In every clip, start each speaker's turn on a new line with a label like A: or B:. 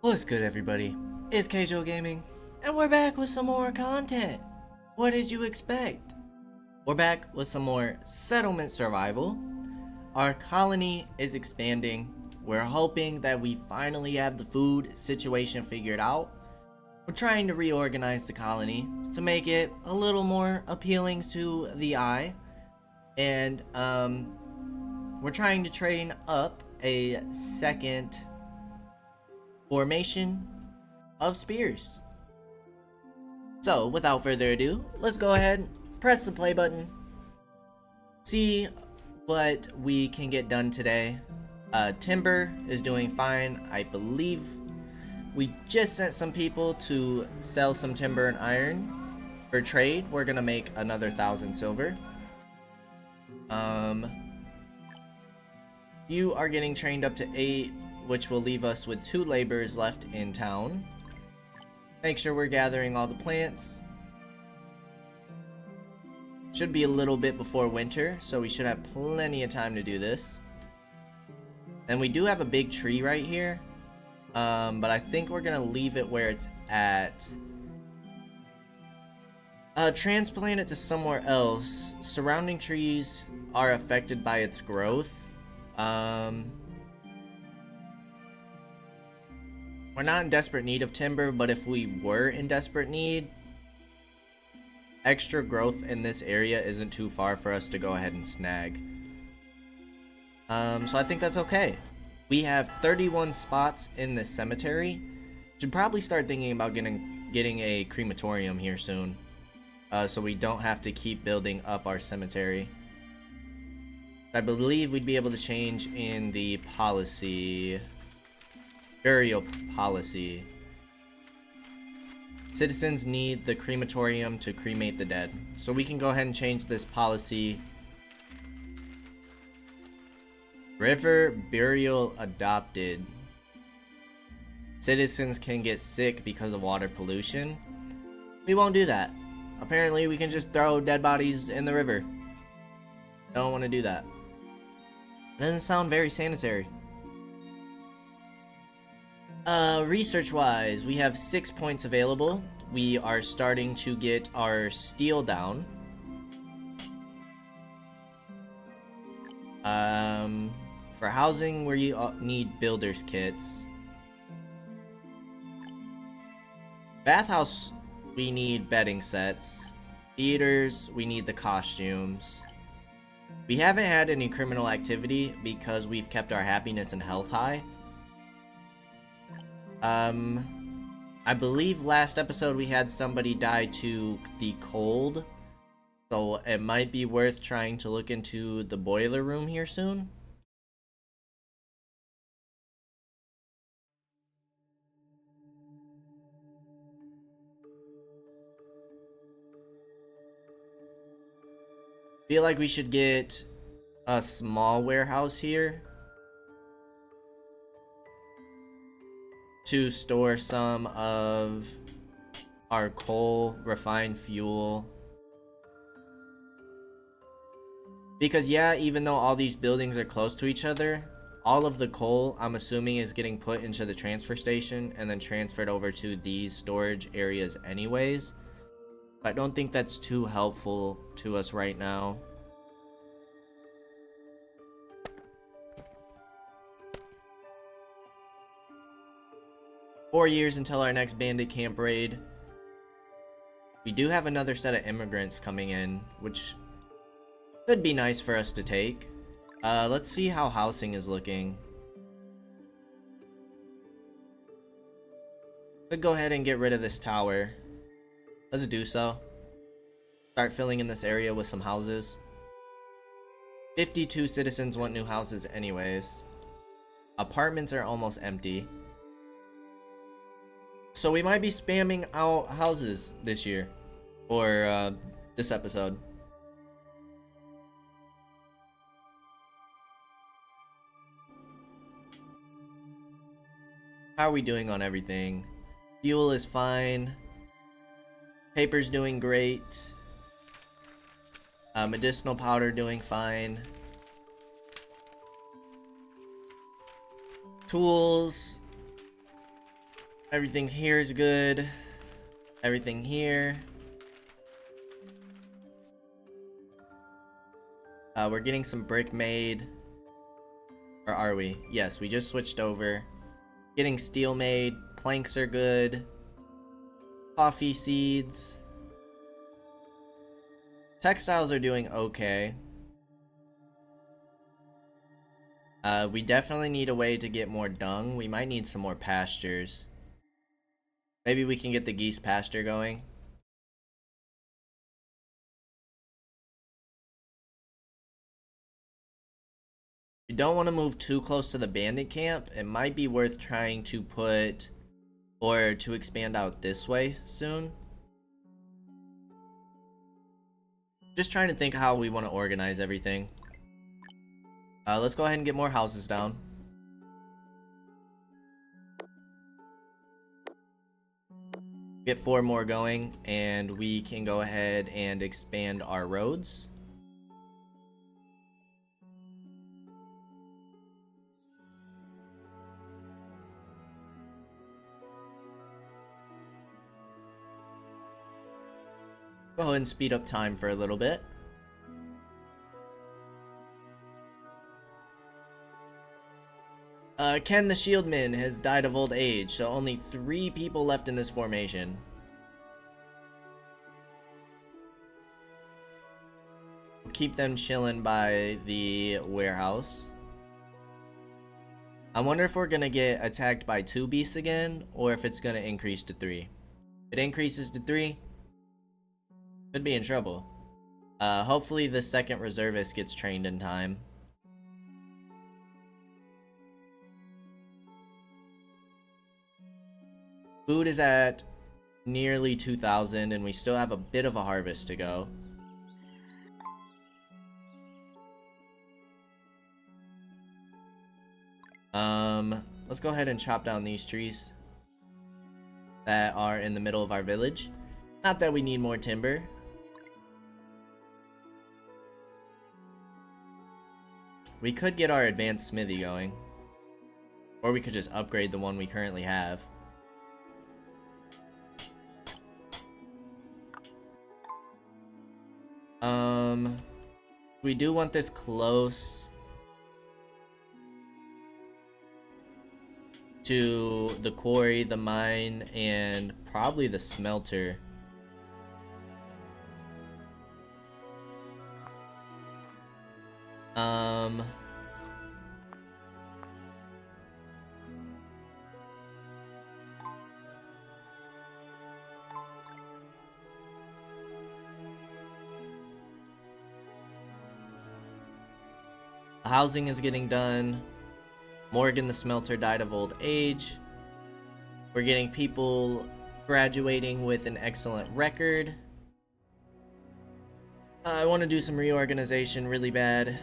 A: What's good, everybody? It's Kaige-O Gaming, and we're back with some more content. What did you expect? We're back with some more settlement survival. Our colony is expanding. We're hoping that we finally have the food situation figured out. We're trying to reorganize the colony to make it a little more appealing to the eye. And we're trying to train up a second formation of spears. So without further ado, let's go ahead, press the play button, see what we can get done today. Timber is doing fine. I believe we just sent some people to sell some timber and iron for trade. We're gonna make another 1,000 silver. You are getting trained up to 8, which will leave us with 2 laborers left in town. Make sure we're gathering all the plants. Should be a little bit before winter, so we should have plenty of time to do this. And we do have a big tree right here, but I think we're gonna leave it where it's at. Transplant it to somewhere else. Surrounding trees are affected by its growth. We're not in desperate need of timber, but if we were in desperate need, extra growth in this area isn't too far for us to go ahead and snag. So I think that's okay. We have 31 spots in this cemetery. Should probably start thinking about getting a crematorium here soon, so we don't have to keep building up our cemetery. I believe we'd be able to change in the policy. Burial policy. Citizens need the crematorium to cremate the dead. So we can go ahead and change this policy. River burial adopted. Citizens can get sick because of water pollution. We won't do that. Apparently we can just throw dead bodies in the river. I don't want to do that. It doesn't sound very sanitary. Research wise, we have 6 points available. We are starting to get our steel down. For housing, we need builder's kits. Bathhouse, we need bedding sets. Theaters, we need the costumes. We haven't had any criminal activity because we've kept our happiness and health high. I believe last episode we had somebody die to the cold, so it might be worth trying to look into the boiler room here soon. Feel like we should get a small warehouse here to store some of our coal, refined fuel. Because yeah, even though all these buildings are close to each other, all of the coal, I'm assuming, is getting put into the transfer station and then transferred over to these storage areas anyways. I don't think that's too helpful to us right now. Four years until our next bandit camp raid. We do have another set of immigrants coming in, which could be nice for us to take. Let's see how housing is looking. Could go ahead and get rid of this tower. Let's do so. Start filling in this area with some houses. 52 citizens want new houses anyways. Apartments are almost empty. So we might be spamming out houses this year, or this episode. How are we doing on everything? Fuel is fine. Paper's doing great. Medicinal powder doing fine. Tools. Everything here is good. Everything here. We're getting some brick made. Or are we? Yes, we just switched over. Getting steel made. Planks are good. Coffee seeds. Textiles are doing okay. We definitely need a way to get more dung. We might need some more pastures. Maybe we can get the geese pasture going. You don't want to move too close to the bandit camp. It might be worth trying to put or to expand out this way soon. Just trying to think how we want to organize everything. Let's go ahead and get more houses down. Get 4 more going, and we can go ahead and expand our roads. Go ahead and speed up time for a little bit. Ken the Shieldman has died of old age, so only 3 people left in this formation. Keep them chilling by the warehouse. I wonder if we're gonna get attacked by 2 beasts again, or if it's gonna increase to 3. If it increases to 3, could be in trouble. Hopefully the second reservist gets trained in time. Food is at nearly 2,000, and we still have a bit of a harvest to go. Let's go ahead and chop down these trees that are in the middle of our village. Not that we need more timber. We could get our advanced smithy going. Or we could just upgrade the one we currently have. We do want this close to the quarry, the mine, and probably the smelter. Housing is getting done. Morgan the smelter died of old age. We're getting people graduating with an excellent record. I want to do some reorganization really bad.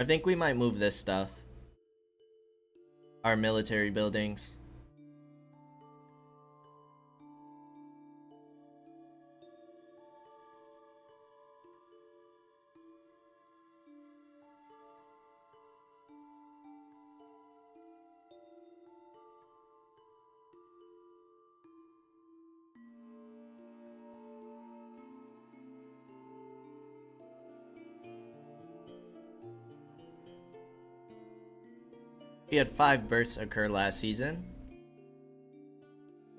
A: I think we might move this stuff. Our military buildings. We had 5 bursts occur last season.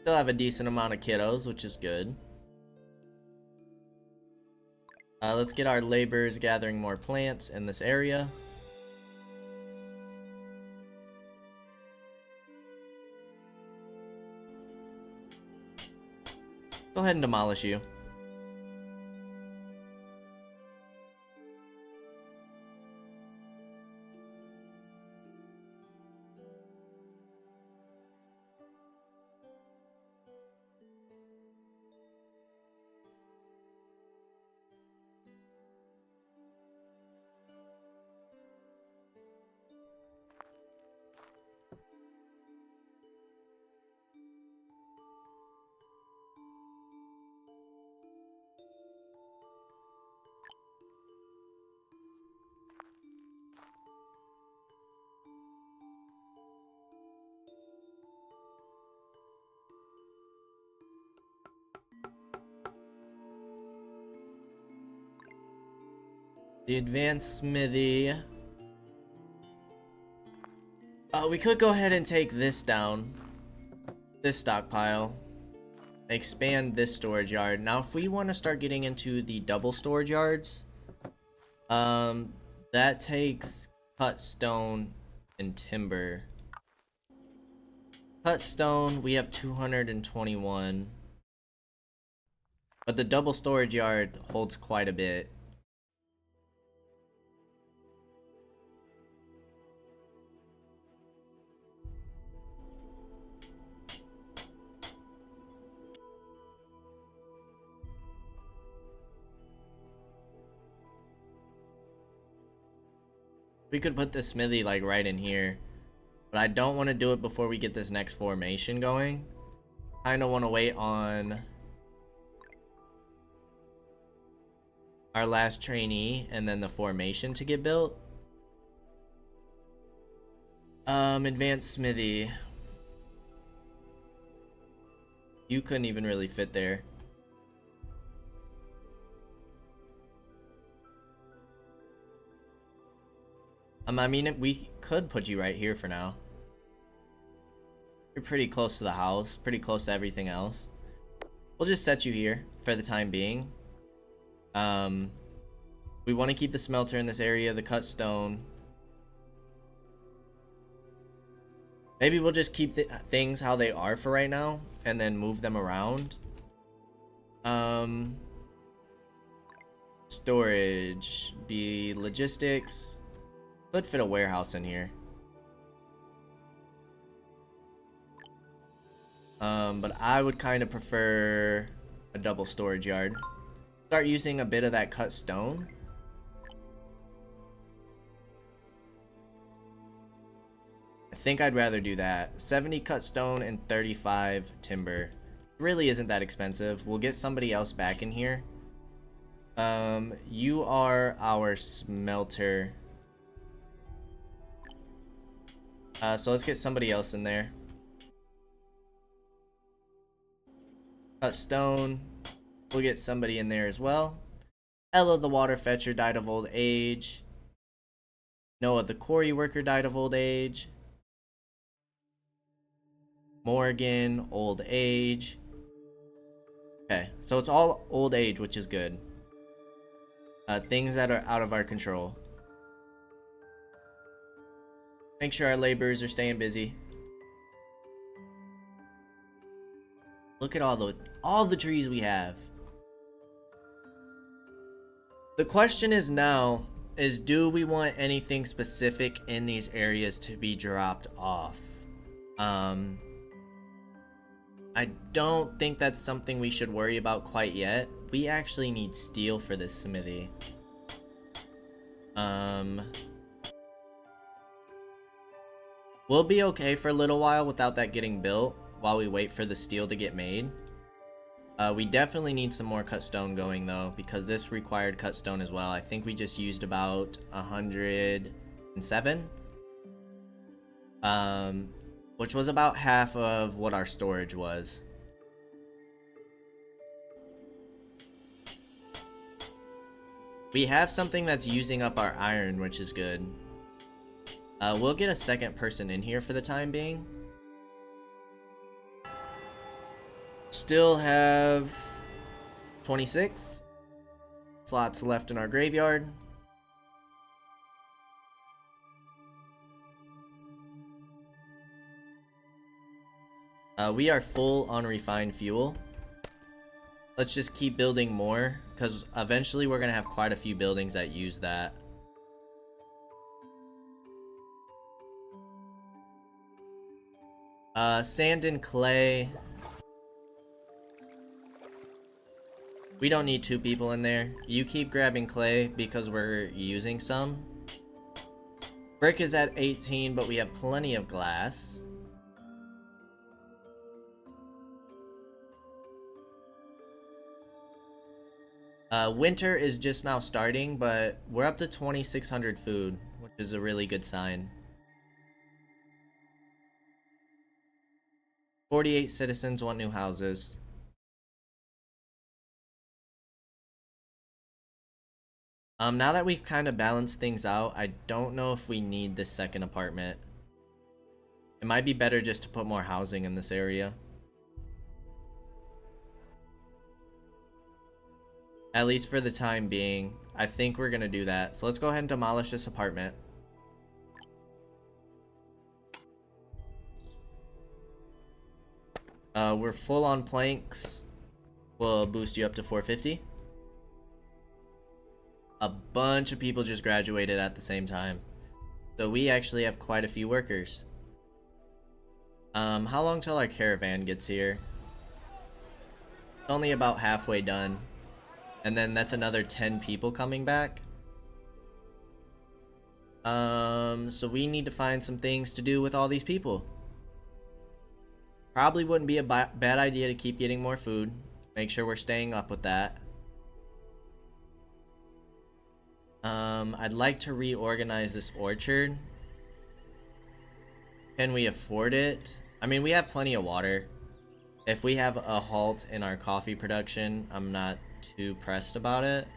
A: Still have a decent amount of kiddos, which is good. Let's get our laborers gathering more plants in this area. Go ahead and demolish you. The advanced smithy. We could go ahead and take this down. This stockpile. Expand this storage yard. Now, if we want to start getting into the double storage yards, that takes cut stone and timber. Cut stone, we have 221. But the double storage yard holds quite a bit. We could put the smithy like right in here, but I don't want to do it before we get this next formation going. Kind of want to wait on our last trainee and then the formation to get built. Advanced smithy. You couldn't even really fit there. I mean, we could put you right here for now. You're pretty close to the house, pretty close to everything else. We'll just set you here for the time being. We want to keep the smelter in this area, the cut stone. Maybe we'll just keep the things how they are for right now and then move them around. Storage, be logistics. Could fit a warehouse in here. But I would kind of prefer a double storage yard. Start using a bit of that cut stone. I think I'd rather do that. 70 cut stone and 35 timber. Really isn't that expensive. We'll get somebody else back in here. You are our smelter. So let's get somebody else in there. Cut stone. We'll get somebody in there as well. Ella the water fetcher died of old age. Noah the quarry worker died of old age. Morgan, old age. Okay, so it's all old age, which is good. Things that are out of our control. Make sure our laborers are staying busy. Look at all the trees we have. The question is now is, do we want anything specific in these areas to be dropped off? I don't think that's something we should worry about quite yet. We actually need steel for this smithy. We'll be okay for a little while without that getting built while we wait for the steel to get made. We definitely need some more cut stone going though, because this required cut stone as well. I think we just used about 107. Which was about half of what our storage was. We have something that's using up our iron, which is good. We'll get a second person in here for the time being. Still have 26 slots left in our graveyard. We are full on refined fuel. Let's just keep building more, because eventually we're going to have quite a few buildings that use that. Sand and clay. We don't need 2 people in there. You keep grabbing clay because we're using some. Brick is at 18, but we have plenty of glass. Winter is just now starting, but we're up to 2,600 food, which is a really good sign. 48 citizens want new houses. Now that we've kind of balanced things out, I don't know if we need this second apartment. It might be better just to put more housing in this area. At least for the time being. I think we're gonna do that. So let's go ahead and demolish this apartment. We're full on planks. We'll boost you up to 450. A bunch of people just graduated at the same time. So we actually have quite a few workers. How long till our caravan gets here? It's only about halfway done. And then that's another 10 people coming back. So we need to find some things to do with all these people. Probably wouldn't be a bad idea to keep getting more food. Make sure we're staying up with that. I'd like to reorganize this orchard. Can we afford it? I mean, we have plenty of water. If we have a halt in our coffee production, I'm not too pressed about it.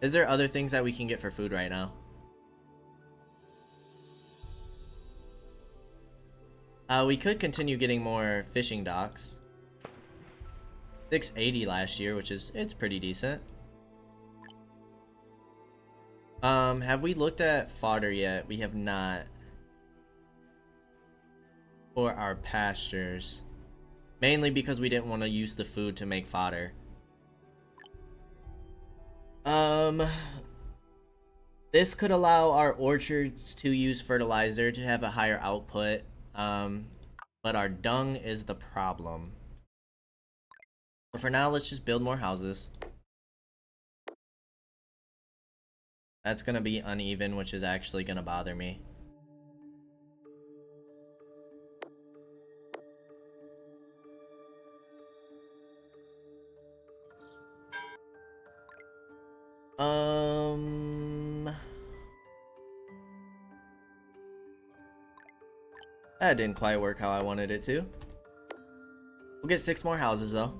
A: Is there other things that we can get for food right now? We could continue getting more fishing docks. 680 last year, which is, it's pretty decent. Have we looked at fodder yet? We have not. For our pastures. Mainly because we didn't want to use the food to make fodder. This could allow our orchards to use fertilizer to have a higher output. But our dung is the problem. But for now, let's just build more houses. That's gonna be uneven, which is actually gonna bother me. That didn't quite work how I wanted it to. We'll get 6 more houses though.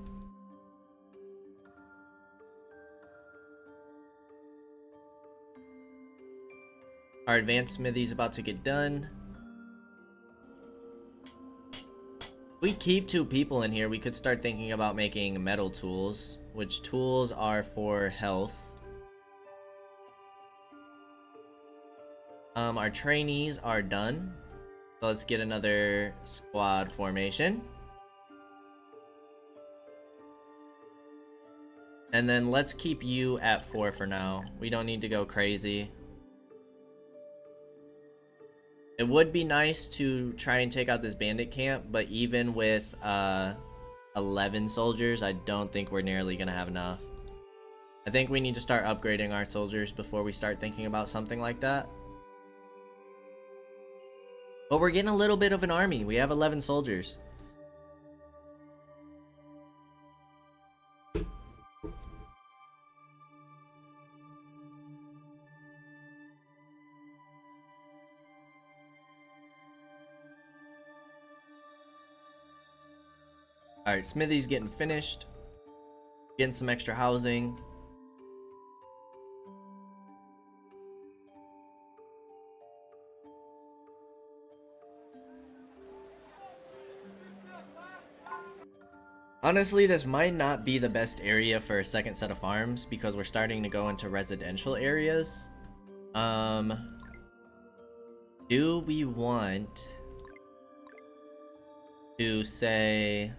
A: Our advanced smithy's about to get done. If we keep 2 people in here, we could start thinking about making metal tools, which tools are for health. Our trainees are done. So let's get another squad formation. And then let's keep you at 4 for now. We don't need to go crazy. It would be nice to try and take out this bandit camp, but even with 11 soldiers, I don't think we're nearly gonna have enough. I think we need to start upgrading our soldiers before we start thinking about something like that. But we're getting a little bit of an army. We have 11 soldiers. Alright, Smithy's getting finished. Getting some extra housing. Honestly, this might not be the best area for a second set of farms because we're starting to go into residential areas. Do we want to say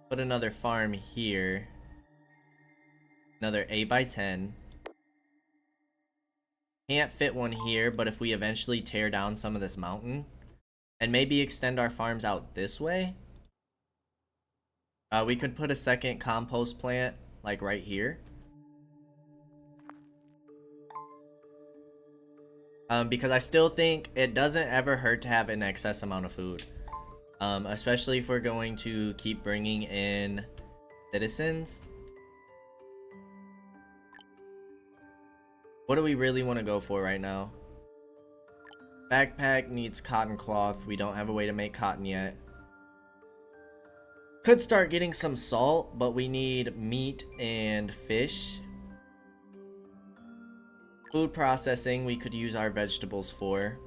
A: put another farm here? Another 8x10. Can't fit one here, but if we eventually tear down some of this mountain and maybe extend our farms out this way, we could put a second compost plant like right here. Because I still think it doesn't ever hurt to have an excess amount of food. Especially if we're going to keep bringing in citizens. What do we really want to go for right now? Backpack needs cotton cloth. We don't have a way to make cotton yet. Could start getting some salt, but we need meat and fish. Food processing, we could use our vegetables for.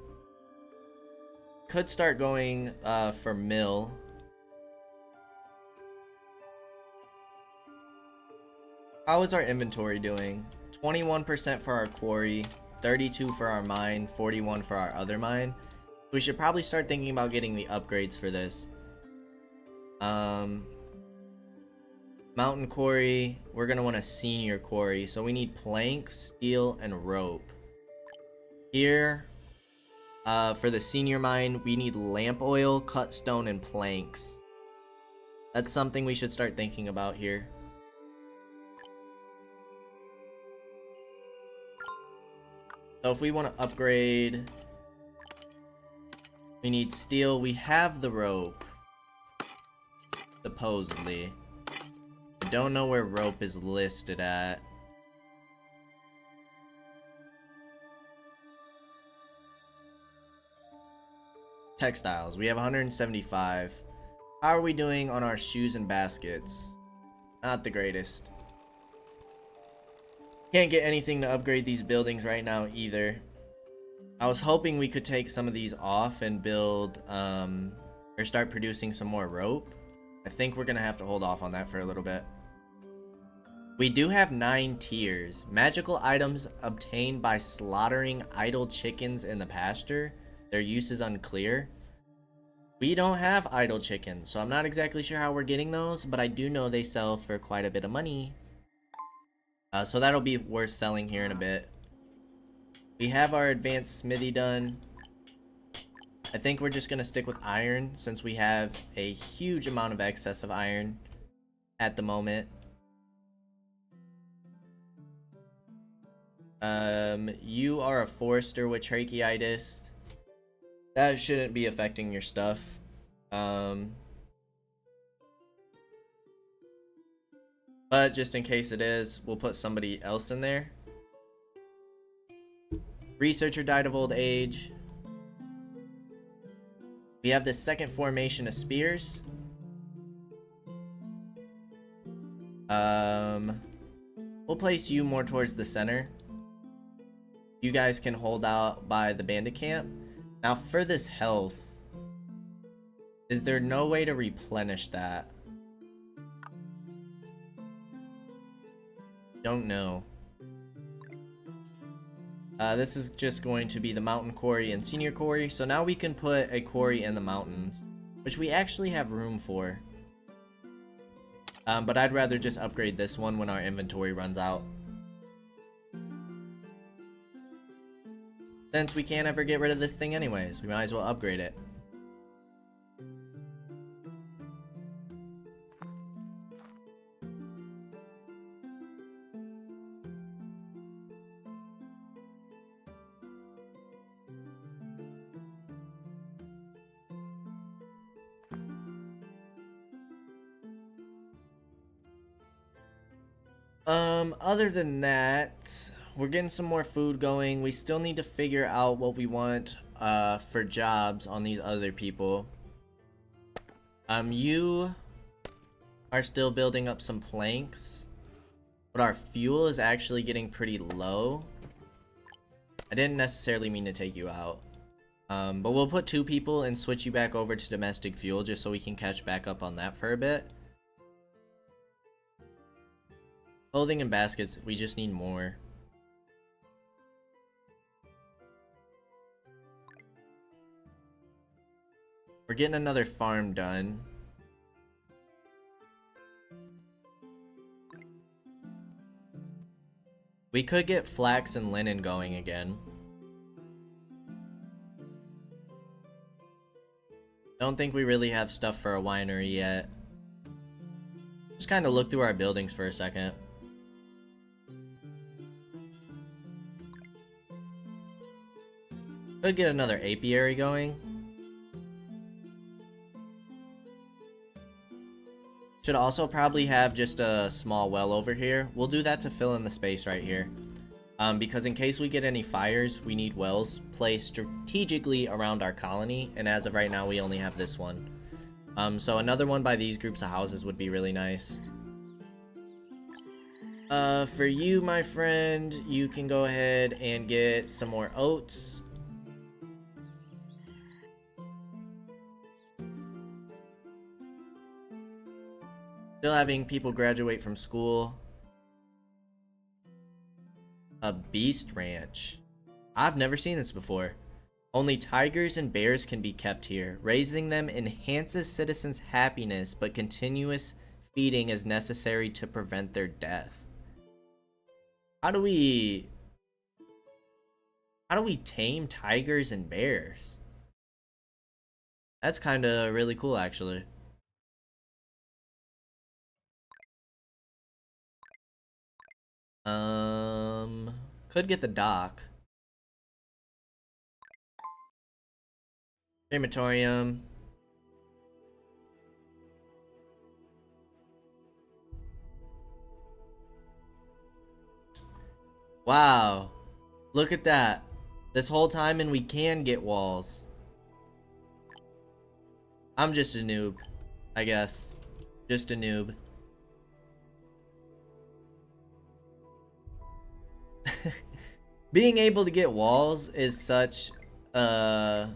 A: Could start going for mill. How is our inventory doing? 21% for our quarry, 32 for our mine, 41 for our other mine. We should probably start thinking about getting the upgrades for this. Mountain quarry, we're gonna want a senior quarry, so we need plank, steel, and rope. Here, for the senior mine, we need lamp oil, cut stone, and planks. That's something we should start thinking about here. So if we want to upgrade, we need steel. We have the rope, supposedly. I don't know where rope is listed at. Textiles, we have 175. How are we doing on our shoes and baskets? Not the greatest. Can't get anything to upgrade these buildings right now either. I was hoping we could take some of these off and build, or start producing some more rope. I think we're gonna have to hold off on that for a little bit. We do have 9 tiers. Magical items obtained by slaughtering idle chickens in the pasture. Their use is unclear. We don't have idle chickens, so I'm not exactly sure how we're getting those, but I do know they sell for quite a bit of money. So that'll be worth selling here in a bit. We have our advanced smithy done. I think we're just going to stick with iron since we have a huge amount of excess of iron at the moment. You are a forester with tracheitis. That shouldn't be affecting your stuff. But just in case it is, we'll put somebody else in there. Researcher died of old age. We have the second formation of spears. We'll place you more towards the center. You guys can hold out by the bandit camp. Now for this health, is there no way to replenish that? Don't know. This is just going to be the mountain quarry and senior quarry. So now we can put a quarry in the mountains, which we actually have room for. But I'd rather just upgrade this one when our inventory runs out. Since we can't ever get rid of this thing anyways, we might as well upgrade it. Other than that, we're getting some more food going. We still need to figure out what we want for jobs on these other people. You are still building up some planks, but our fuel is actually getting pretty low. I didn't necessarily mean to take you out. But we'll put 2 people and switch you back over to domestic fuel just so we can catch back up on that for a bit. Clothing and baskets, we just need more. We're getting another farm done. We could get flax and linen going again. Don't think we really have stuff for a winery yet. Just kind of look through our buildings for a second. Could get another apiary going. Should also probably have just a small well over here. We'll do that to fill in the space right here. Because in case we get any fires, we need wells placed strategically around our colony, and as of right now, we only have this one. So another one by these groups of houses would be really nice. For you, my friend, you can go ahead and get some more oats. Still having people graduate from school. A beast ranch. I've never seen this before. Only tigers and bears can be kept here. Raising them enhances citizens' happiness, but continuous feeding is necessary to prevent their death. How do we tame tigers and bears? That's kind of really cool, actually. Could get the dock. Crematorium. Wow. Look at that. This whole time and we can get walls. I'm just a noob, I guess. Just a noob. Being able to get walls is such when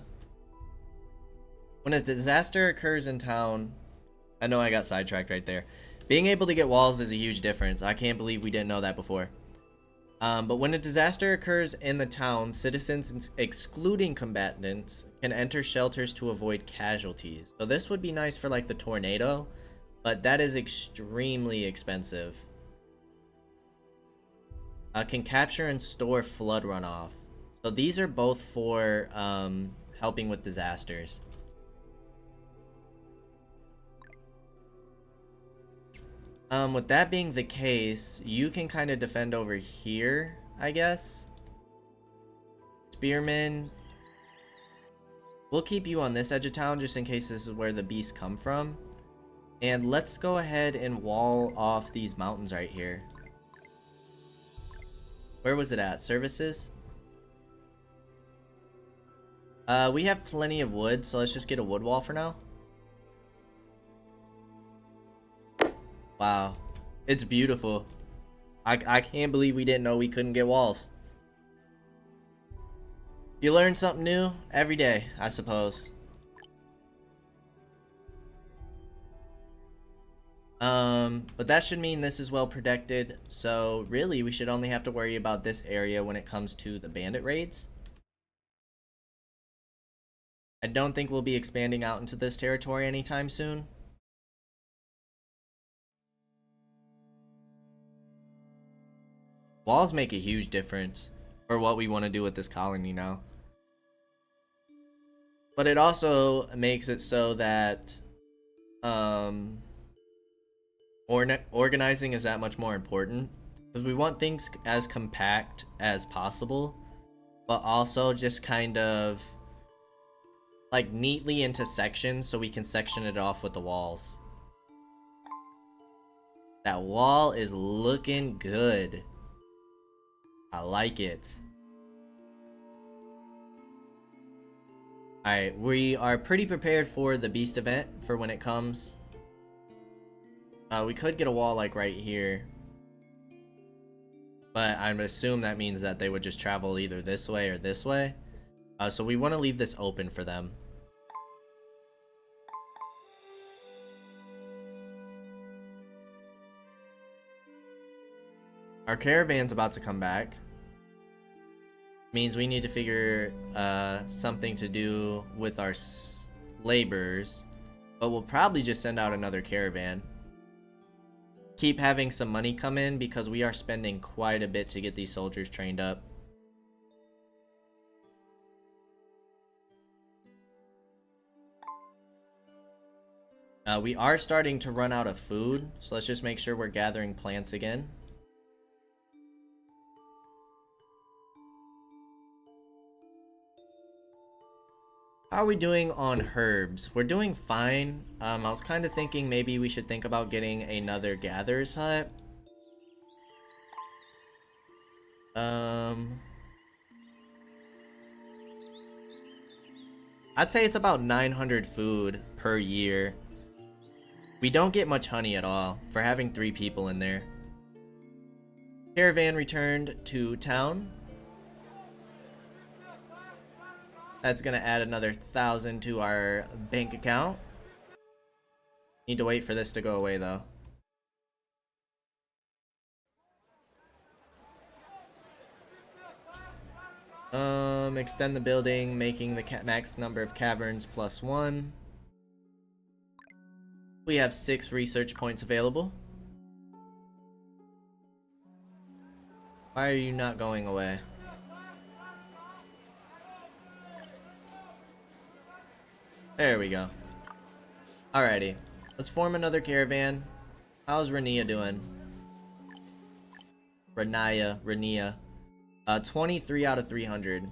A: a disaster occurs in town. I know I got sidetracked right there. Being able to get walls is a huge difference. I can't believe we didn't know that before. But when a disaster occurs in the town, citizens, excluding combatants, can enter shelters to avoid casualties. So this would be nice for like the tornado, but that is extremely expensive. Can capture and store flood runoff. So these are both for helping with disasters. With that being the case, you can kind of defend over here, I guess. Spearmen. We'll keep you on this edge of town just in case this is where the beasts come from. And let's go ahead and wall off these mountains right here. Where was it at? Services? We have plenty of wood, so let's just get a wood wall for now. Wow. It's beautiful. I can't believe we didn't know we couldn't get walls. You learn something new every day, I suppose. But that should mean this is well protected, so really we should only have to worry about this area when it comes to the bandit raids. I don't think we'll be expanding out into this territory anytime soon. Walls make a huge difference for what we want to do with this colony now. But it also makes it so that organizing is that much more important, because we want things as compact as possible, but also just kind of like neatly into sections so we can section it off with the walls. That wall is looking good. I like it. Alright, we are pretty prepared for the beast event for when it comes. We could get a wall like right here, but I would assume that means that they would just travel either this way or this way. So we want to leave this open for them. Our caravan's about to come back. Means we need to figure something to do with our laborers, but we'll probably just send out another caravan. Keep having some money come in because we are spending quite a bit to get these soldiers trained up. We are starting to run out of food, so let's just make sure we're gathering plants again. How are we doing on herbs? We're doing fine. I was kind of thinking maybe we should think about getting another gatherer's hut. I'd say it's about 900 food per year. We don't get much honey at all for having 3 people in there. Caravan returned to town. That's gonna add another 1,000 to our bank account. Need to wait for this to go away though. Extend the building, making the max number of caverns +1. We have 6 research points available. Why are you not going away? There we go. Alrighty. Let's form another caravan. How's Rania doing? Rania. 23 out of 300.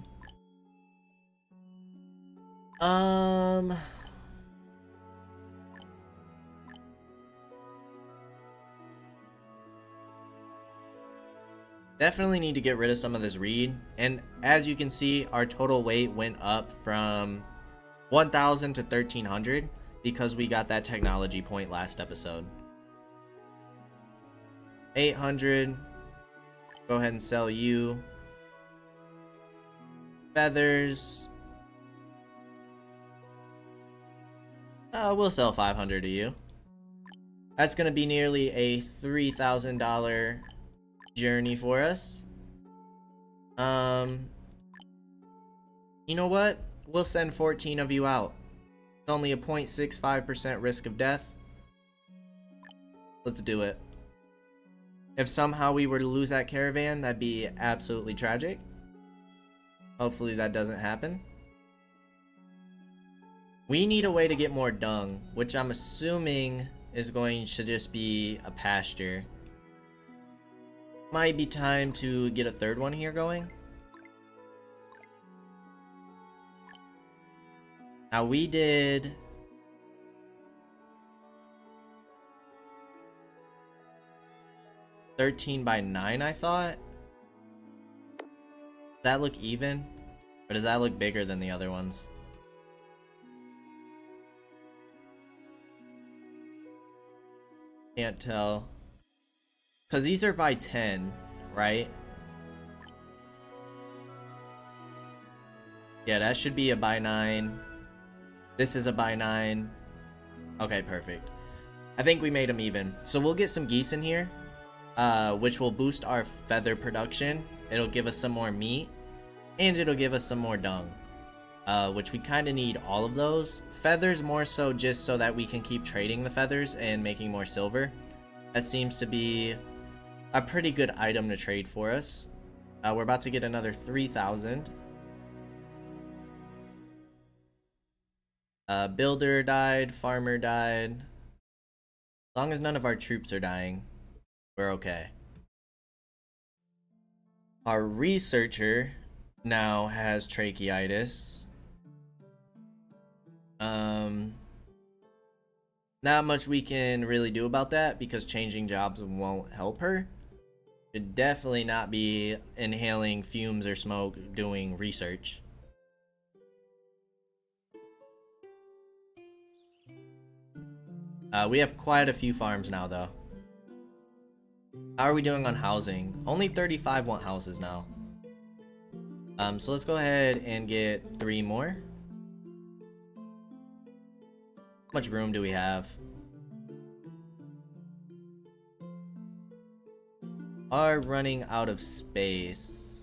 A: Definitely need to get rid of some of this reed. And as you can see, our total weight went up from 1,000 to 1,300 because we got that technology point last episode. 800. Go ahead and sell you. Feathers. We'll sell 500 to you. That's gonna be nearly a $3,000 journey for us. You know what? We'll send 14 of you out. It's only a 0.65% risk of death. Let's do it. If somehow we were to lose that caravan, that'd be absolutely tragic. Hopefully that doesn't happen. We need a way to get more dung, which I'm assuming is going to just be a pasture. Might be time to get a third one here going. Now we did 13 by 9, I thought. Does that look even? Or does that look bigger than the other ones? Can't tell. Because these are by 10, right? Yeah, that should be a by 9. This is a by 9. Okay, perfect. I think we made them even. So we'll get some geese in here, which will boost our feather production. It'll give us some more meat, and it'll give us some more dung, which we kind of need all of those. Feathers more so just so that we can keep trading the feathers and making more silver. That seems to be a pretty good item to trade for us. We're about to get another 3,000. Builder died, farmer died. As long as none of our troops are dying, we're okay. Our researcher now has tracheitis. Not much we can really do about that because changing jobs won't help her. Should definitely not be inhaling fumes or smoke doing research. We have quite a few farms now though. How are we doing on housing? Only 35 want houses now. So let's go ahead and get 3 more. How much room do we have? Are running out of space.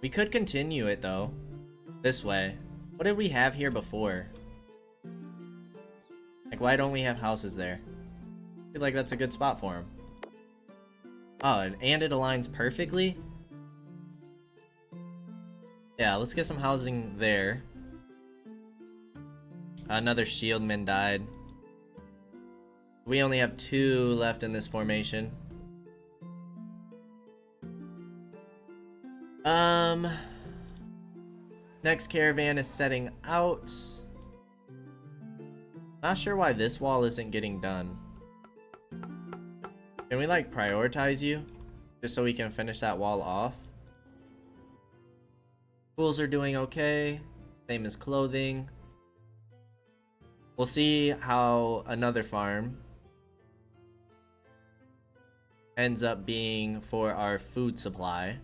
A: We could continue it though. This way. What did we have here before? Like, why don't we have houses there? I feel like that's a good spot for them. Oh, and it aligns perfectly? Yeah, let's get some housing there. Another shieldman died. We only have 2 left in this formation. Next caravan is setting out. Not sure why this wall isn't getting done. Can we like prioritize you? Just so we can finish that wall off. Tools are doing okay. Same as clothing. We'll see how another farm ends up being for our food supply.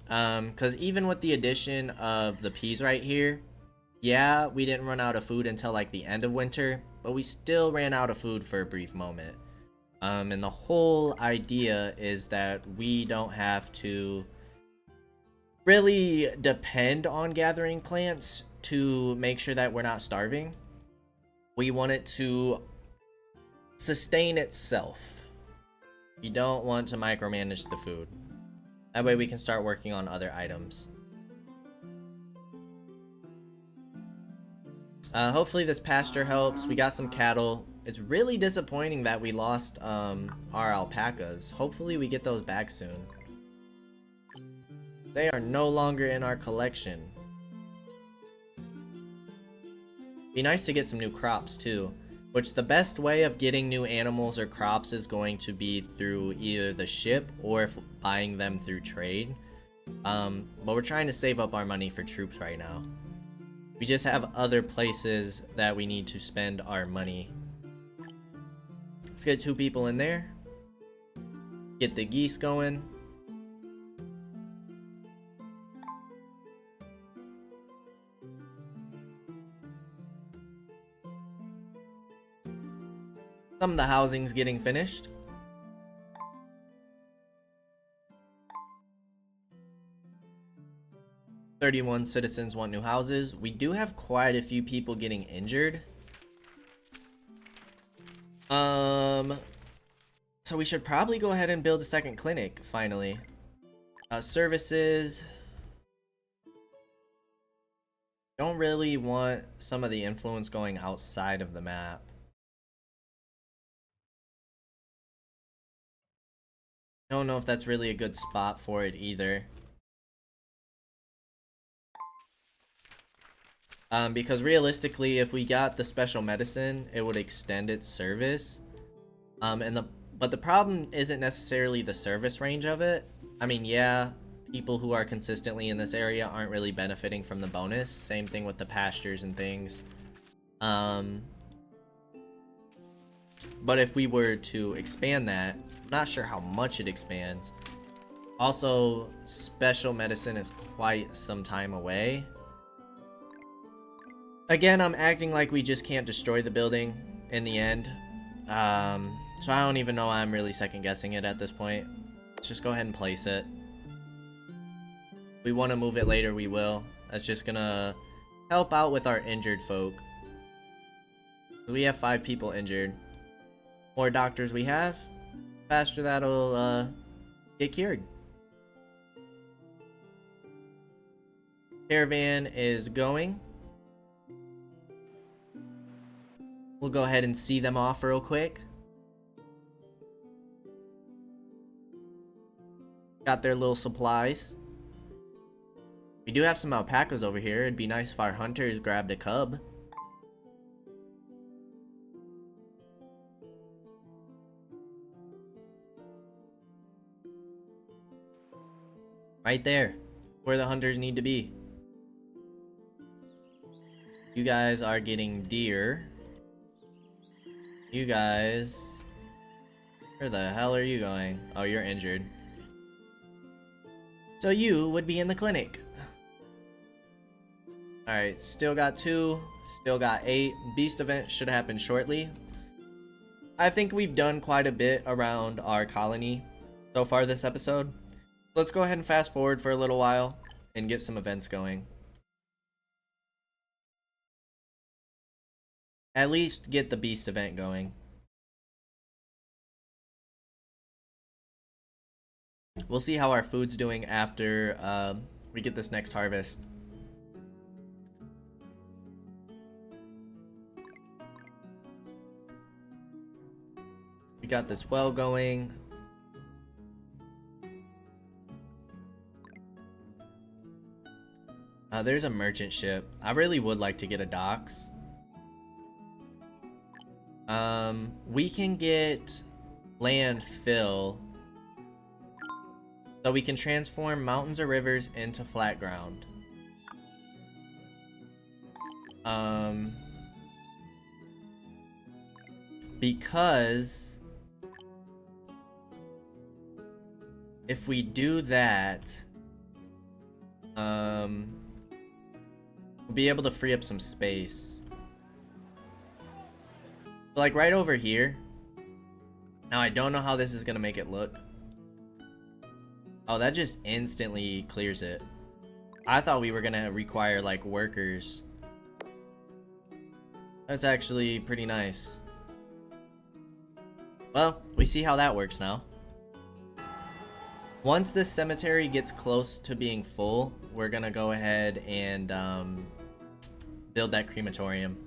A: Because even with the addition of the peas right here, yeah, we didn't run out of food until like the end of winter, but we still ran out of food for a brief moment. And the whole idea is that we don't have to really depend on gathering plants to make sure that we're not starving. We want it to sustain itself. You don't want to micromanage the food. That way we can start working on other items. Hopefully this pasture helps. We got some cattle. It's really disappointing that we lost our alpacas. Hopefully we get those back soon. They are no longer in our collection. Be nice to get some new crops too. Which the best way of getting new animals or crops is going to be through either the ship or if buying them through trade. But we're trying to save up our money for troops right now. We just have other places that we need to spend our money. Let's get 2 people in there. Get the geese going. Some of the housing's getting finished. "31 citizens want new houses." We do have quite a few people getting injured. So we should probably go ahead and build a second clinic, finally. Services. Don't really want some of the influence going outside of the map. Don't know if that's really a good spot for it either. Because realistically, if we got the special medicine, it would extend its service. But the problem isn't necessarily the service range of it. I mean, yeah, people who are consistently in this area aren't really benefiting from the bonus. Same thing with the pastures and things. But if we were to expand that, I'm not sure how much it expands. Also, special medicine is quite some time away. Again, I'm acting like we just can't destroy the building in the end. So I don't even know why I'm really second guessing it at this point. Let's just go ahead and place it. If we want to move it later, we will. That's just gonna help out with our injured folk. We have 5 people injured. More doctors we have, faster that'll get cured. Caravan is going. We'll go ahead and see them off real quick. Got their little supplies. We do have some alpacas over here. It'd be nice if our hunters grabbed a cub. Right there, where the hunters need to be. You guys are getting deer. You guys... Where the hell are you going? Oh, you're injured. So you would be in the clinic. Alright, still got 2. Still got 8. Beast event should happen shortly. I think we've done quite a bit around our colony so far this episode. Let's go ahead and fast forward for a little while and get some events going. At least get the beast event going. We'll see how our food's doing after we get this next harvest. We got this well going. There's a merchant ship. I really would like to get a docks. We can get landfill. So we can transform mountains or rivers into flat ground. Because if we do that, we'll be able to free up some space. Like right over here. Now I don't know how this is gonna make it look. Oh, that just instantly clears it. I thought we were gonna require like workers. That's actually pretty nice. Well, we see how that works now. Once this cemetery gets close to being full, we're gonna go ahead and build that crematorium.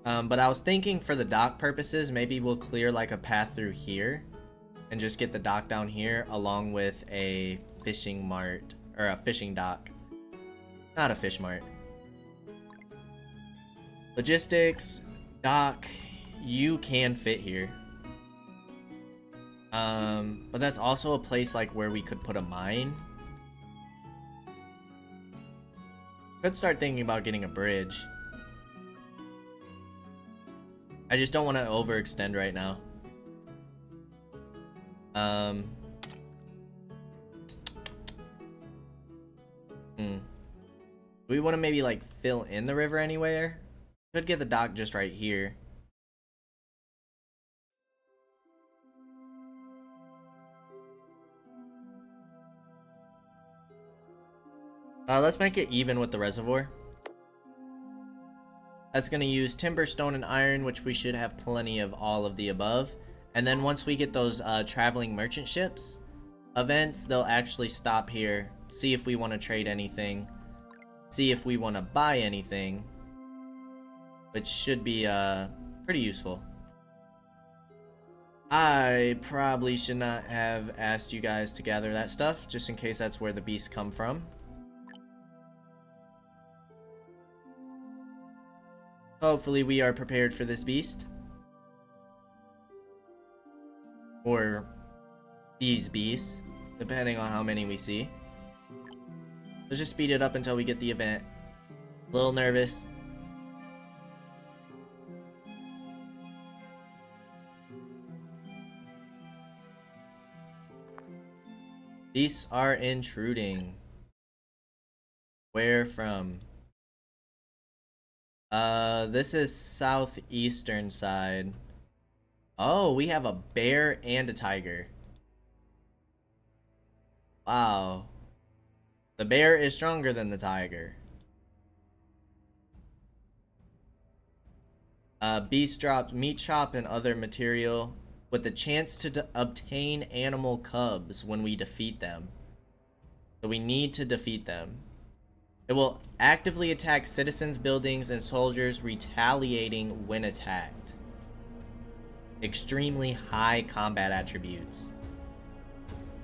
A: But I was thinking for the dock purposes, maybe we'll clear like a path through here and just get the dock down here along with a fishing mart, or a fishing dock. Not a fish mart. Logistics, dock, you can fit here. But that's also a place like where we could put a mine. Could start thinking about getting a bridge. I just don't want to overextend right now. Do we want to maybe like fill in the river anywhere? Could get the dock just right here. Let's make it even with the reservoir. That's going to use timber, stone, and iron, which we should have plenty of all of the above. And then once we get those traveling merchant ships events, they'll actually stop here, see if we want to trade anything, see if we want to buy anything, which should be pretty useful. I probably should not have asked you guys to gather that stuff, just in case that's where the beasts come from. Hopefully we are prepared for this beast. Or these beasts, depending on how many we see. Let's just speed it up until we get the event. A little nervous. Beasts are intruding. Where from? This is southeastern side. Oh, we have a bear and a tiger. Wow. The bear is stronger than the tiger. Beast drops meat chop and other material with the chance to obtain animal cubs when we defeat them. So we need to defeat them. It will actively attack citizens, buildings, and soldiers, retaliating when attacked. Extremely high combat attributes.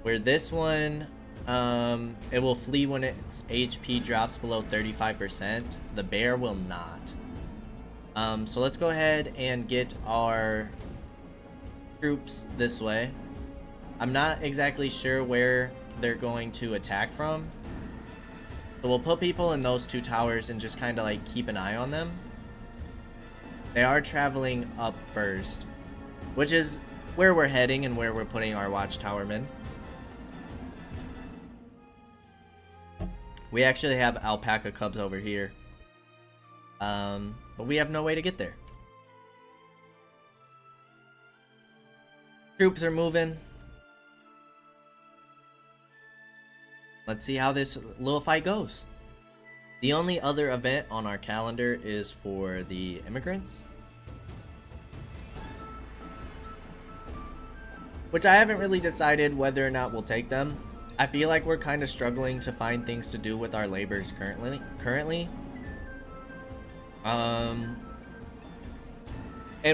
A: Where this one, it will flee when its HP drops below 35%. The bear will not. So let's go ahead and get our troops this way. I'm not exactly sure where they're going to attack from. So we'll put people in those two towers and just kind of like keep an eye on them. They are traveling up first, which is where we're heading and where we're putting our watchtowermen. We actually have alpaca cubs over here. But we have no way to get there. Troops are moving. Let's see how this little fight goes. The only other event on our calendar is for the immigrants, which I haven't really decided whether or not we'll take them. I feel like we're kind of struggling to find things to do with our labors currently. And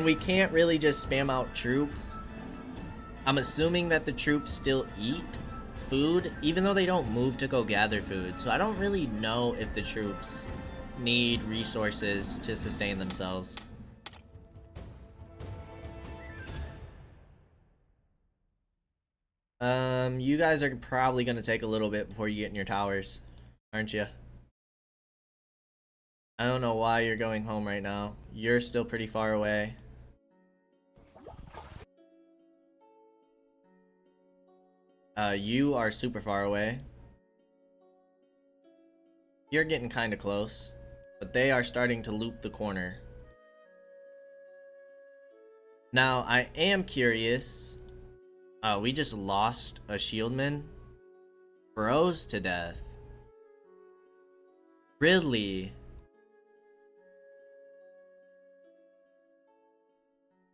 A: we can't really just spam out troops. I'm assuming that the troops still eat food, even though they don't move to go gather food. So I don't really know if the troops need resources to sustain themselves. You guys are probably gonna take a little bit before you get in your towers, aren't you? I don't know why you're going home right now. You're still pretty far away. You are super far away. You're getting kind of close, but they are starting to loop the corner. Now, I am curious. We just lost a shieldman. Froze to death. Really?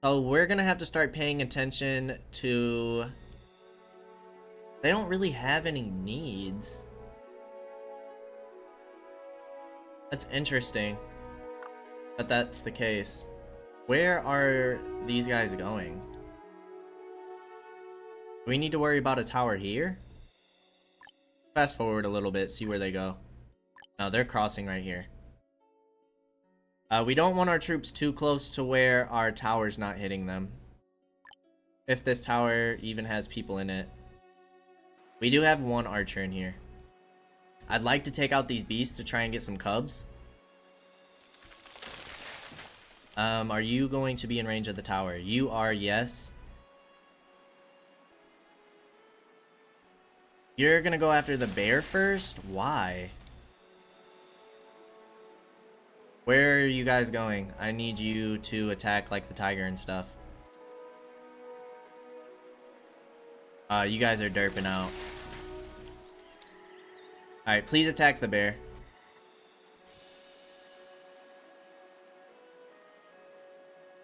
A: So we're gonna have to start paying attention to... They don't really have any needs. That's interesting. But that's the case. Where are these guys going? Do we need to worry about a tower here? Fast forward a little bit, see where they go. No, they're crossing right here. We don't want our troops too close to where our tower's not hitting them. If this tower even has people in it. We do have one archer in here. I'd like to take out these beasts to try and get some cubs. Are you going to be in range of the tower? You are, yes. You're gonna go after the bear first? Why? Where are you guys going? I need you to attack like the tiger and stuff. You guys are derping out. Alright, please attack the bear.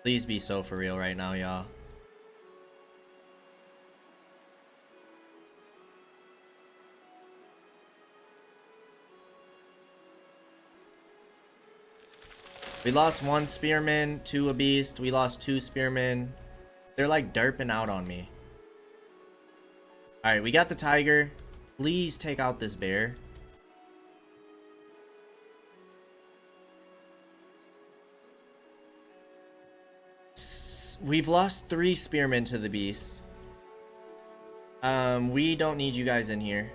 A: Please be so for real right now, y'all. We lost one spearman to a beast. We lost two spearmen. They're like derping out on me. Alright, we got the tiger. Please take out this bear. We've lost 3 spearmen to the beasts. We don't need you guys in here.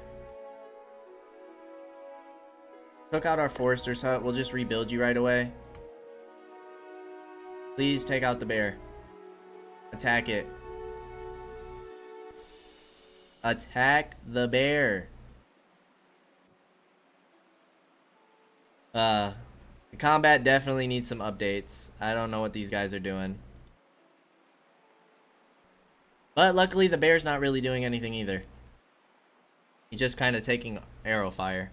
A: Took out our forester's hut. We'll just rebuild you right away. Please take out the bear. Attack it. Attack the bear. The combat definitely needs some updates. I don't know what these guys are doing. But luckily the bear's not really doing anything either. He's just kind of taking arrow fire.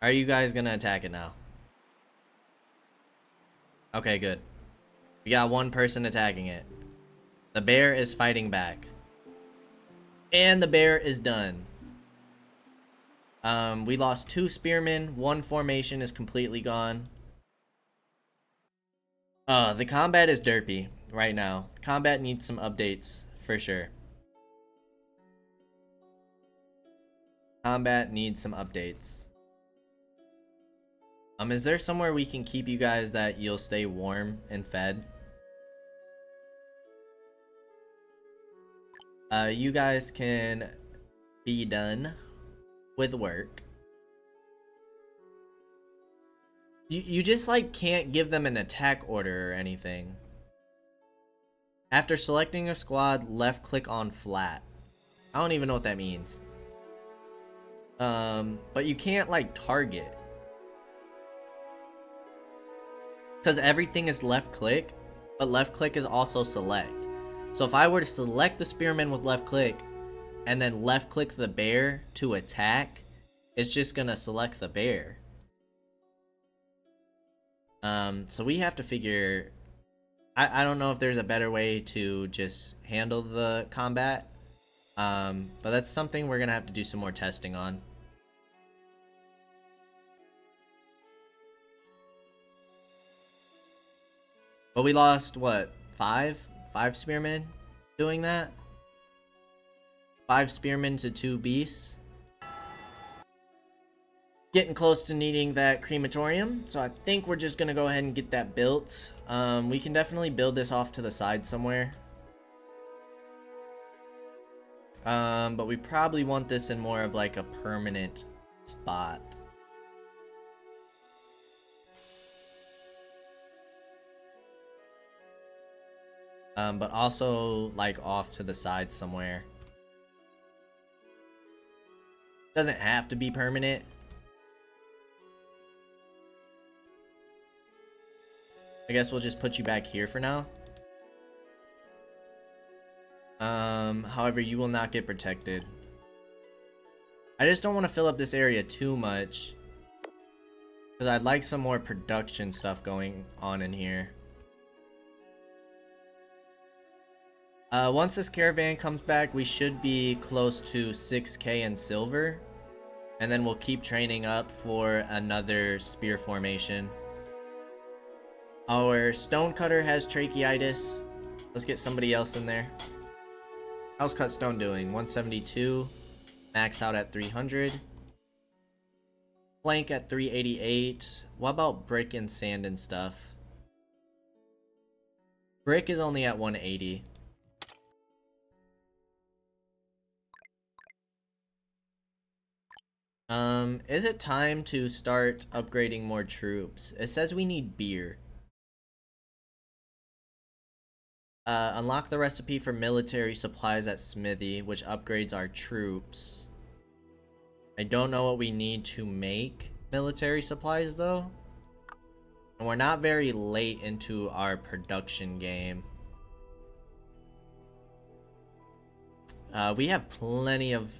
A: Are you guys gonna attack it now? Okay, good. We got one person attacking it. The bear is fighting back. And the bear is done. We lost 2 spearmen. 1 formation is completely gone. The combat is derpy right now. Combat needs some updates for sure. Combat needs some updates. Is there somewhere we can keep you guys that you'll stay warm and fed? You guys can be done with work. You just like can't give them an attack order or anything. After selecting a squad, left click on flat. I don't even know what that means. But you can't like target. Because everything is left click, but left click is also select. So if I were to select the spearman with left click and then left click the bear to attack, it's just gonna select the bear. So we have to figure... I don't know if there's a better way to just handle the combat. But that's something we're gonna have to do some more testing on. But we lost, what, 5? 5 spearmen doing that? 5 spearmen to 2 beasts. Getting close to needing that crematorium, so I think we're just gonna go ahead and get that built. We can definitely build this off to the side somewhere. But we probably want this in more of like a permanent spot. But also like off to the side somewhere. Doesn't have to be permanent. I guess we'll just put you back here for now. However, you will not get protected. I just don't want to fill up this area too much, because I'd like some more production stuff going on in here. Once this caravan comes back, we should be close to 6k in silver, and then we'll keep training up for another spear formation. Our stonecutter has tracheitis. Let's get somebody else in there. How's cut stone doing? 172. Max out at 300. Plank at 388. What about brick and sand and stuff? Brick is only at 180. Is it time to start upgrading more troops? It says we need beer. Unlock the recipe for military supplies at Smithy, which upgrades our troops. I don't know what we need to make military supplies though. And we're not very late into our production game. We have plenty of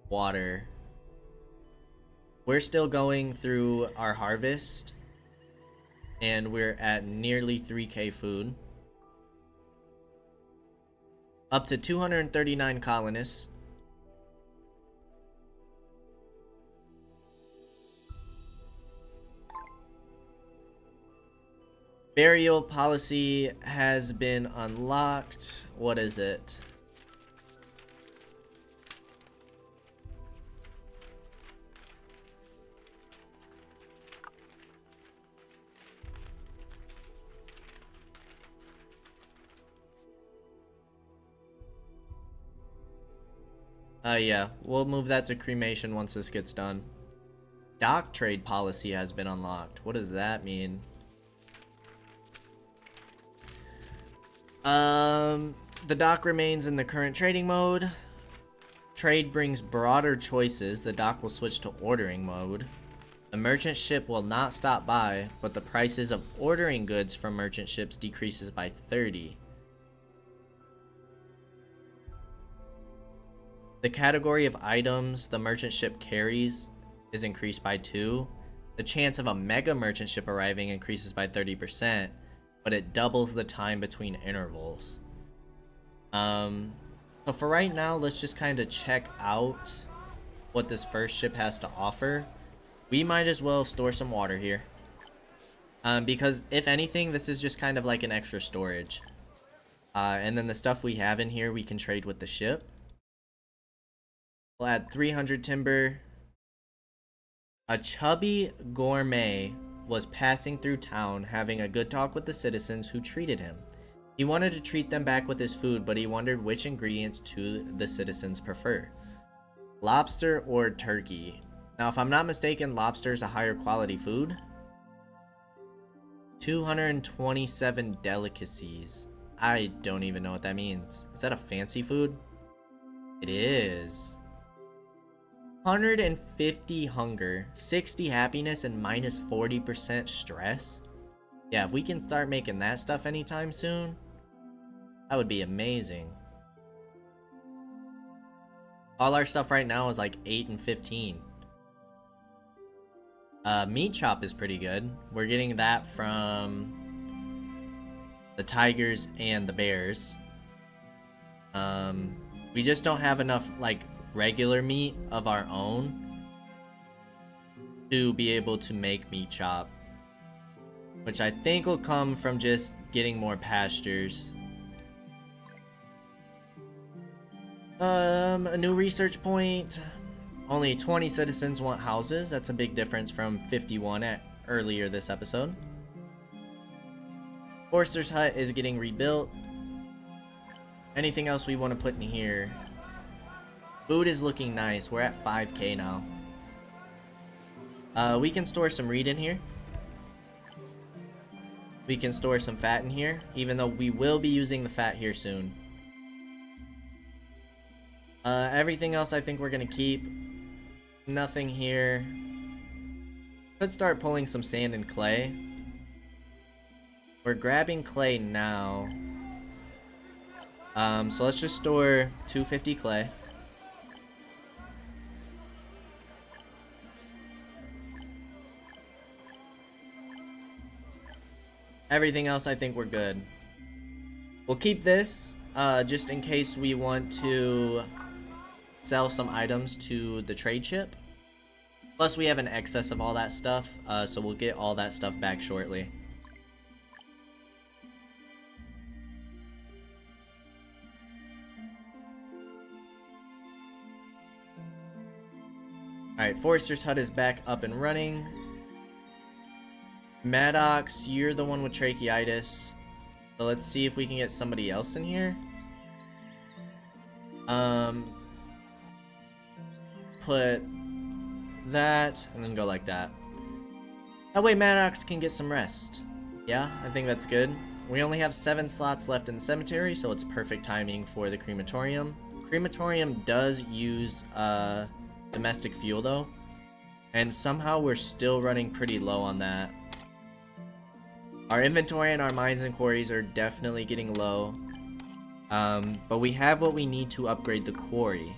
A: water. We're still going through our harvest, and we're at nearly 3k food. Up to 239 colonists. Burial policy has been unlocked. What is it? Yeah, we'll move that to cremation once this gets done. Dock trade policy has been unlocked. What does that mean? The dock remains in the current trading mode. Trade brings broader choices. The dock will switch to ordering mode. The merchant ship will not stop by, but the prices of ordering goods from merchant ships decreases by 30. The category of items the merchant ship carries is increased by 2. The chance of a mega merchant ship arriving increases by 30%, but it doubles the time between intervals. So for right now, let's just kind of check out what this first ship has to offer. We might as well store some water here. Because if anything, this is just kind of like an extra storage. And then the stuff we have in here, we can trade with the ship. We'll add 300 timber. A chubby gourmet was passing through town having a good talk with the citizens who treated him. He wanted to treat them back with his food, but he wondered which ingredients the citizens prefer. Lobster or turkey? Now, if I'm not mistaken, lobster is a higher quality food. 227 delicacies. I don't even know what that means. Is that a fancy food? It is. 150 hunger, 60 happiness, and minus 40% stress. Yeah, if we can start making that stuff anytime soon, that would be amazing. All our stuff right now is like 8 and 15. Meat chop is pretty good. We're getting that from the tigers and the bears. We just don't have enough like regular meat of our own to be able to make meat chop, which I think will come from just getting more pastures. A new research point. Only 20 citizens want houses. That's a big difference from 51 earlier this episode. Forster's hut is getting rebuilt. Anything else we want to put in here? Food is looking nice. We're at 5k now. We can store some reed in here. We can store some fat in here, even though we will be using the fat here soon. Everything else I think we're gonna keep. Nothing here. Could start pulling some sand and clay. We're grabbing clay now. So let's just store 250 clay. Everything else I think we're good. We'll keep this just in case we want to sell some items to the trade ship. Plus we have an excess of all that stuff, so we'll get all that stuff back shortly. Alright, Forrester's hut is back up and running. Maddox, you're the one with tracheitis. So let's see if we can get somebody else in here. Put that, and then go like that. That way Maddox can get some rest. Yeah, I think that's good. We only have 7 slots left in the cemetery, so it's perfect timing for the crematorium. Crematorium does use domestic fuel though, and somehow we're still running pretty low on that. Our inventory and our mines and quarries are definitely getting low, but we have what we need to upgrade the quarry.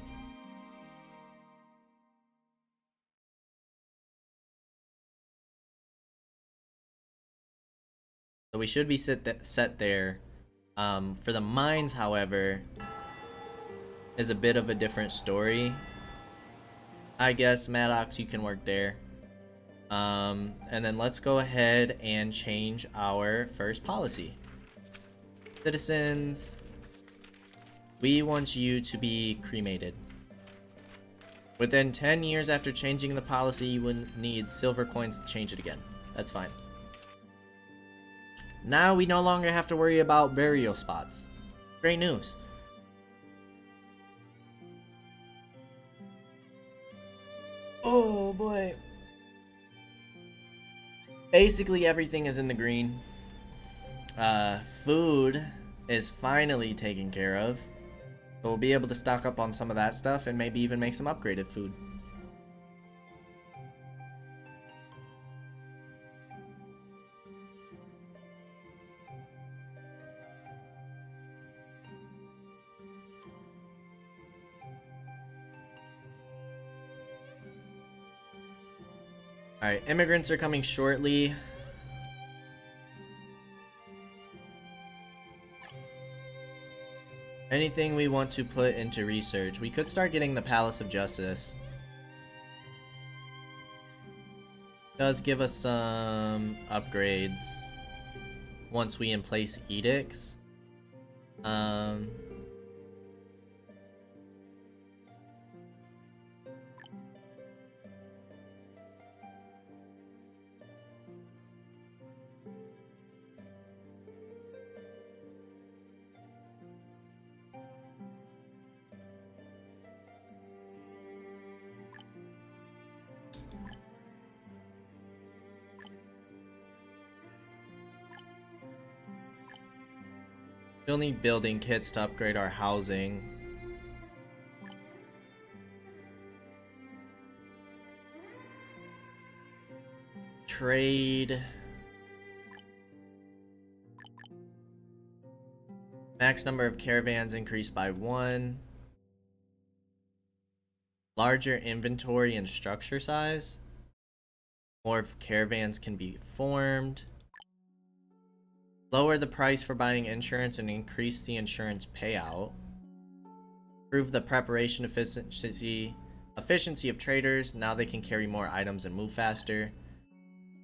A: So we should be set there. For the mines, however, is a bit of a different story. I guess Maddox, you can work there. And then let's go ahead and change our first policy. Citizens, we want you to be cremated. Within 10 years after changing the policy, you will need silver coins to change it again. That's fine. Now we no longer have to worry about burial spots. Great news. Oh boy. Basically everything is in the green. Food is finally taken care of. So we'll be able to stock up on some of that stuff and maybe even make some upgraded food. Alright, immigrants are coming shortly. Anything we want to put into research. We could start getting the Palace of Justice. Does give us some upgrades once we in place edicts. Still need building kits to upgrade our housing. Trade. Max number of caravans increased by 1. Larger inventory and structure size. More caravans can be formed. Lower the price for buying insurance and increase the insurance payout. Improve the preparation efficiency of traders. Now they can carry more items and move faster.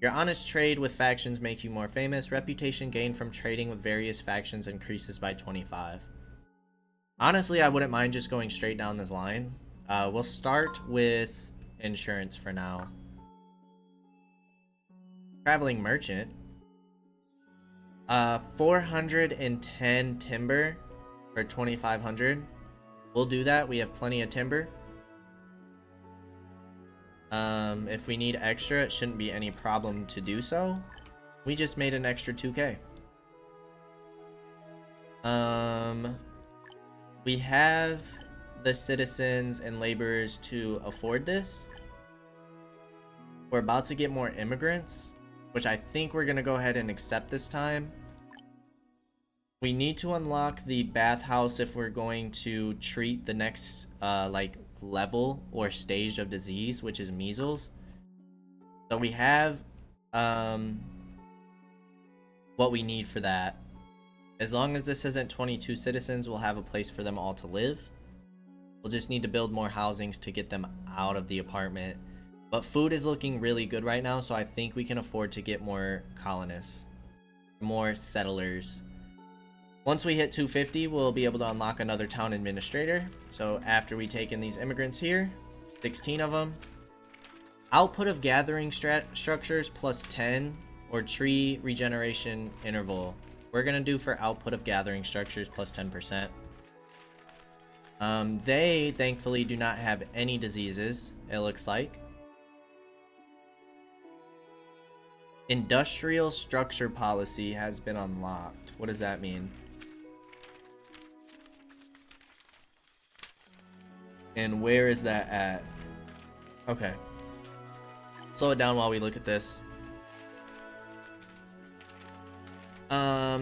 A: Your honest trade with factions make you more famous. Reputation gained from trading with various factions increases by 25. Honestly, I wouldn't mind just going straight down this line. We'll start with insurance for now. Traveling merchant. 410 timber for 2,500. We'll do that. We have plenty of timber. If we need extra, it shouldn't be any problem to do so. We just made an extra 2k. We have the citizens and laborers to afford this. We're about to get more immigrants, which I think we're gonna go ahead and accept this time. We need to unlock the bathhouse if we're going to treat the next like level or stage of disease, which is measles. So we have what we need for that. As long as this isn't 22 citizens, we'll have a place for them all to live. We'll just need to build more housings to get them out of the apartment. But food is looking really good right now, so I think we can afford to get more colonists, more settlers. Once we hit 250, we'll be able to unlock another town administrator. So after we take in these immigrants here, 16 of them. Output of gathering structures plus 10 or tree regeneration interval. We're gonna do for output of gathering structures plus 10%. They thankfully do not have any diseases, it looks like. Industrial structure policy has been unlocked. What does that mean? And where is that at? Okay. Slow it down while we look at this.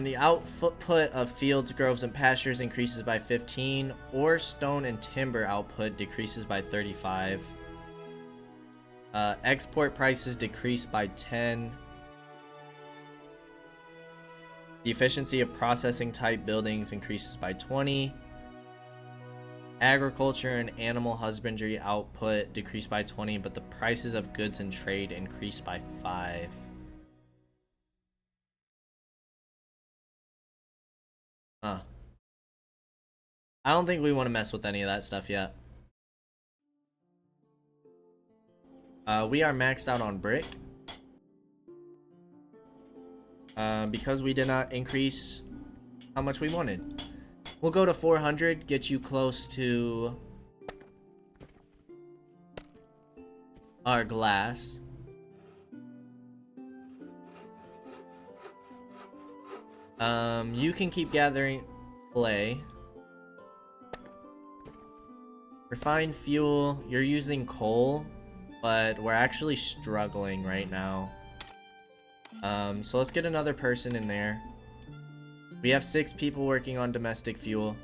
A: The output of fields, groves, and pastures increases by 15. Ore, stone, and timber output decreases by 35. Export prices decrease by 10. The efficiency of processing type buildings increases by 20. Agriculture and animal husbandry output decreased by 20, but the prices of goods and trade increased by 5. Huh. I don't think we want to mess with any of that stuff yet. We are maxed out on brick. Because we did not increase how much we wanted. We'll go to 400, get you close to our glass. You can keep gathering clay. Refined fuel, you're using coal, but we're actually struggling right now. So let's get another person in there. We have 6 people working on domestic fuel.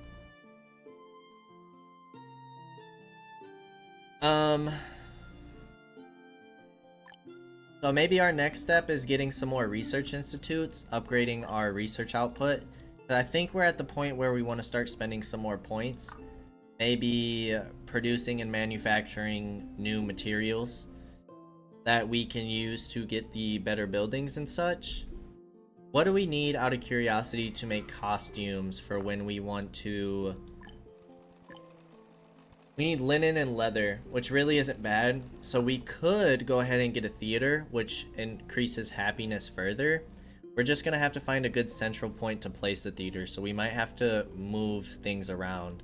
A: So maybe our next step is getting some more research institutes, upgrading our research output. But I think we're at the point where we want to start spending some more points. Maybe producing and manufacturing new materials that we can use to get the better buildings and such. What do we need out of curiosity to make costumes for when we want to... We need linen and leather, which really isn't bad. So we could go ahead and get a theater, which increases happiness further. We're just gonna have to find a good central point to place the theater, so we might have to move things around.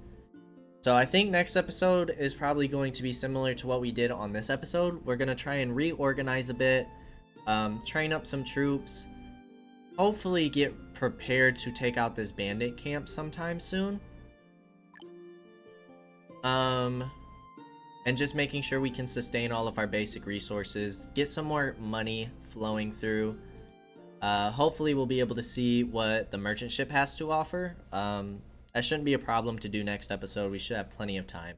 A: So I think next episode is probably going to be similar to what we did on this episode. We're gonna try and reorganize a bit, train up some troops, hopefully get prepared to take out this bandit camp sometime soon. And just making sure we can sustain all of our basic resources, get some more money flowing through. Hopefully we'll be able to see what the merchant ship has to offer. That shouldn't be a problem to do next episode. We should have plenty of time.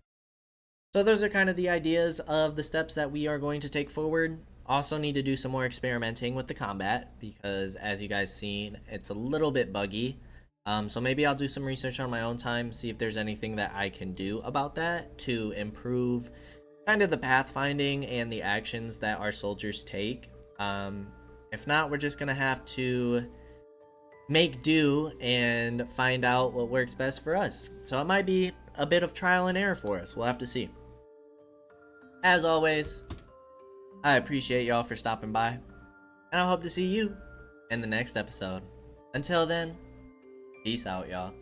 A: So those are kind of the ideas of the steps that we are going to take forward. Also need to do some more experimenting with the combat because, as you guys seen, it's a little bit buggy. So maybe I'll do some research on my own time, see if there's anything that I can do about that to improve kind of the pathfinding and the actions that our soldiers take. If not, we're just gonna have to make do and find out what works best for us. So it might be a bit of trial and error for us. We'll have to see. As always, I appreciate y'all for stopping by, and I hope to see you in the next episode. Until then, peace out, y'all.